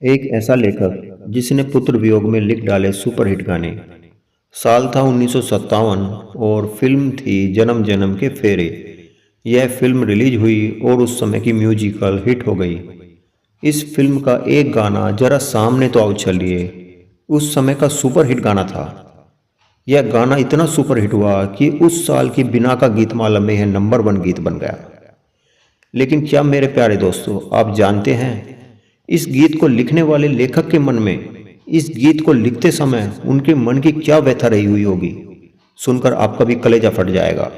एक ऐसा लेखक जिसने पुत्र वियोग में लिख डाले सुपरहिट गाने। साल था 1957 और फिल्म थी जन्म जन्म के फेरे। यह फिल्म रिलीज हुई और उस समय की म्यूजिकल हिट हो गई। इस फिल्म का एक गाना जरा सामने तो आओ चलिए उस समय का सुपरहिट गाना था। यह गाना इतना सुपरहिट हुआ कि उस साल की बिना का गीतमाला में यह नंबर वन गीत बन गया। लेकिन क्या मेरे प्यारे दोस्तों आप जानते हैं इस गीत को लिखने वाले लेखक के मन में इस गीत को लिखते समय उनके मन की क्या व्यथा रही हुई होगी। सुनकर आपका भी कलेजा फट जाएगा,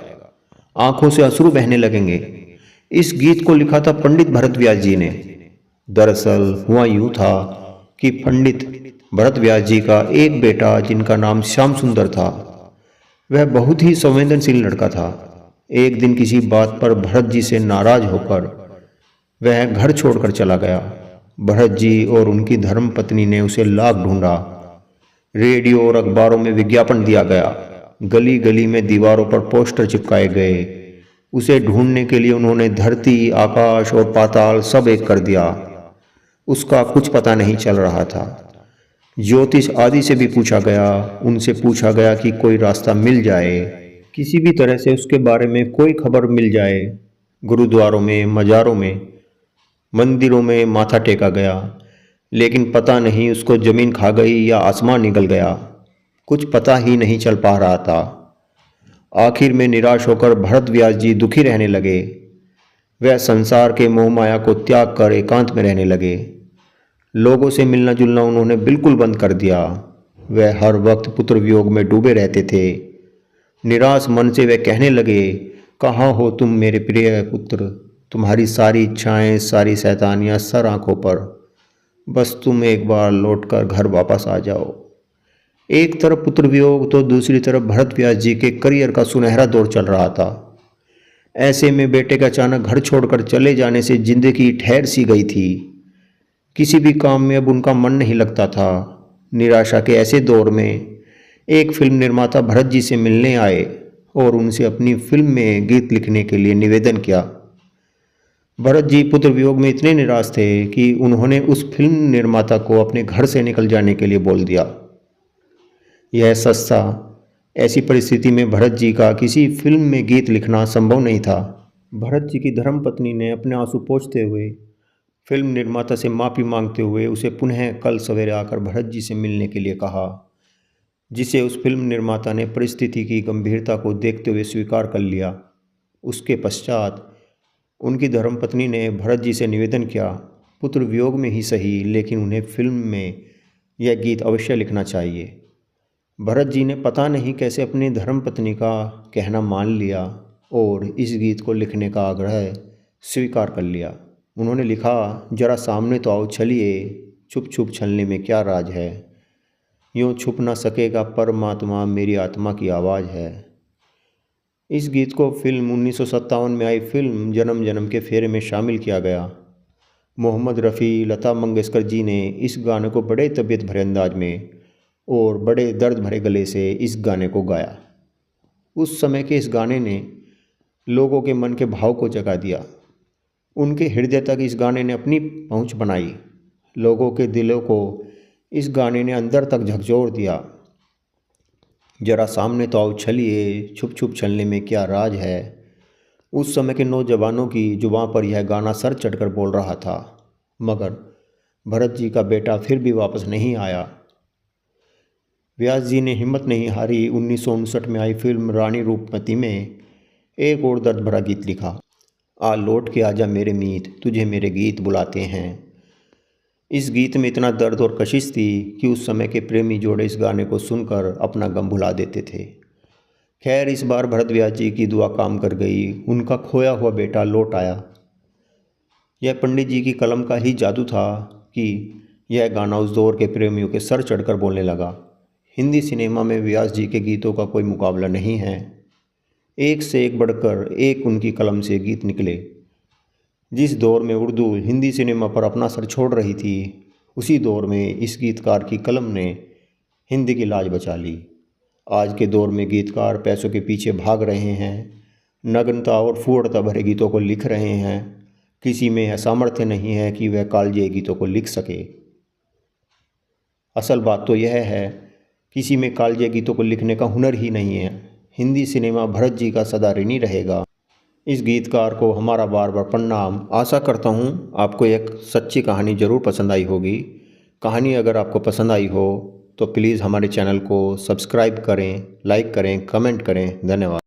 आंखों से अश्रु बहने लगेंगे। इस गीत को लिखा था पंडित भरत व्यास जी ने। दरअसल हुआ यूं था कि पंडित भरत व्यास जी का एक बेटा जिनका नाम श्याम सुंदर था, वह बहुत ही संवेदनशील लड़का था। एक दिन किसी बात पर भरत जी से नाराज होकर वह घर छोड़कर चला गया। भरत जी और उनकी धर्म पत्नी ने उसे लाख ढूंढा। रेडियो और अखबारों में विज्ञापन दिया गया, गली गली में दीवारों पर पोस्टर चिपकाए गए। उसे ढूंढने के लिए उन्होंने धरती, आकाश और पाताल सब एक कर दिया। उसका कुछ पता नहीं चल रहा था। ज्योतिष आदि से भी पूछा गया, उनसे पूछा गया कि कोई रास्ता मिल जाए, किसी भी तरह से उसके बारे में कोई खबर मिल जाए। गुरुद्वारों में, मज़ारों में, मंदिरों में माथा टेका गया, लेकिन पता नहीं उसको ज़मीन खा गई या आसमान निगल गया। कुछ पता ही नहीं चल पा रहा था। आखिर में निराश होकर भरत व्यास जी दुखी रहने लगे। वह संसार के मोह माया को त्याग कर एकांत में रहने लगे। लोगों से मिलना जुलना उन्होंने बिल्कुल बंद कर दिया। वह हर वक्त पुत्र वियोग में डूबे रहते थे। निराश मन से वे कहने लगे, कहाँ हो तुम मेरे प्रिय पुत्र, तुम्हारी सारी इच्छाएं, सारी शैतानियाँ सर आंखों पर, बस तुम एक बार लौटकर घर वापस आ जाओ। एक तरफ पुत्र वियोग तो दूसरी तरफ भरत व्यास जी के करियर का सुनहरा दौर चल रहा था। ऐसे में बेटे के अचानक घर छोड़कर चले जाने से जिंदगी ठहर सी गई थी। किसी भी काम में अब उनका मन नहीं लगता था। निराशा के ऐसे दौर में एक फिल्म निर्माता भरत जी से मिलने आए और उनसे अपनी फिल्म में गीत लिखने के लिए निवेदन किया। भरत जी पुत्र वियोग में इतने निराश थे कि उन्होंने उस फिल्म निर्माता को अपने घर से निकल जाने के लिए बोल दिया। यह सच था। ऐसी परिस्थिति में भरत जी का किसी फिल्म में गीत लिखना संभव नहीं था। भरत जी की धर्मपत्नी ने अपने आंसू पोंछते हुए, फिल्म निर्माता से माफ़ी मांगते हुए उसे पुनः कल सवेरे आकर भरत जी से मिलने के लिए कहा, जिसे उस फिल्म निर्माता ने परिस्थिति की गंभीरता को देखते हुए स्वीकार कर लिया। उसके पश्चात उनकी धर्मपत्नी ने भरत जी से निवेदन किया, पुत्र वियोग में ही सही लेकिन उन्हें फिल्म में यह गीत अवश्य लिखना चाहिए। भरत जी ने पता नहीं कैसे अपनी धर्मपत्नी का कहना मान लिया और इस गीत को लिखने का आग्रह स्वीकार कर लिया। उन्होंने लिखा, जरा सामने तो आओ चलिए, छुप छुप छलने में क्या राज है, यूँ छुप ना सकेगा परमात्मा मेरी आत्मा की आवाज़ है। इस गीत को फिल्म 1957 में आई फिल्म जन्म जन्म के फेरे में शामिल किया गया। मोहम्मद रफ़ी, लता मंगेशकर जी ने इस गाने को बड़े तबीयत भरे अंदाज में और बड़े दर्द भरे गले से इस गाने को गाया। उस समय के इस गाने ने लोगों के मन के भाव को जगा दिया। उनके हृदय तक इस गाने ने अपनी पहुंच बनाई। लोगों के दिलों को इस गाने ने अंदर तक झकझोर दिया। जरा सामने तो आओ चलिए, छुप छुप चलने में क्या राज है। उस समय के नौजवानों की जुबां पर यह गाना सर चढ़कर बोल रहा था। मगर भरत जी का बेटा फिर भी वापस नहीं आया। व्यास जी ने हिम्मत नहीं हारी। 1959 में आई फिल्म रानी रूपमती में एक और दर्द भरा गीत लिखा, आ लौट के आजा मेरे मीत, तुझे मेरे गीत बुलाते हैं। इस गीत में इतना दर्द और कशिश थी कि उस समय के प्रेमी जोड़े इस गाने को सुनकर अपना गम भुला देते थे। खैर इस बार भरत व्यास जी की दुआ काम कर गई। उनका खोया हुआ बेटा लौट आया। यह पंडित जी की कलम का ही जादू था कि यह गाना उस दौर के प्रेमियों के सर चढ़कर बोलने लगा। हिंदी सिनेमा में व्यास जी के गीतों का कोई मुकाबला नहीं है। एक से एक बढ़कर एक उनकी कलम से गीत निकले। जिस दौर में उर्दू हिंदी सिनेमा पर अपना सर छोड़ रही थी, उसी दौर में इस गीतकार की कलम ने हिंदी की लाज बचा ली। आज के दौर में गीतकार पैसों के पीछे भाग रहे हैं, नग्नता और फूहड़ता भरे गीतों को लिख रहे हैं। किसी में यह सामर्थ्य नहीं है कि वह कालजयी गीतों को लिख सके। असल बात तो यह है, किसी में कालजे गीतों को लिखने का हुनर ही नहीं है। हिंदी सिनेमा भरत जी का सदा ऋणी रहेगा। इस गीतकार को हमारा बार बार प्रणाम। आशा करता हूँ आपको एक सच्ची कहानी ज़रूर पसंद आई होगी। कहानी अगर आपको पसंद आई हो तो प्लीज़ हमारे चैनल को सब्सक्राइब करें, लाइक करें, कमेंट करें। धन्यवाद।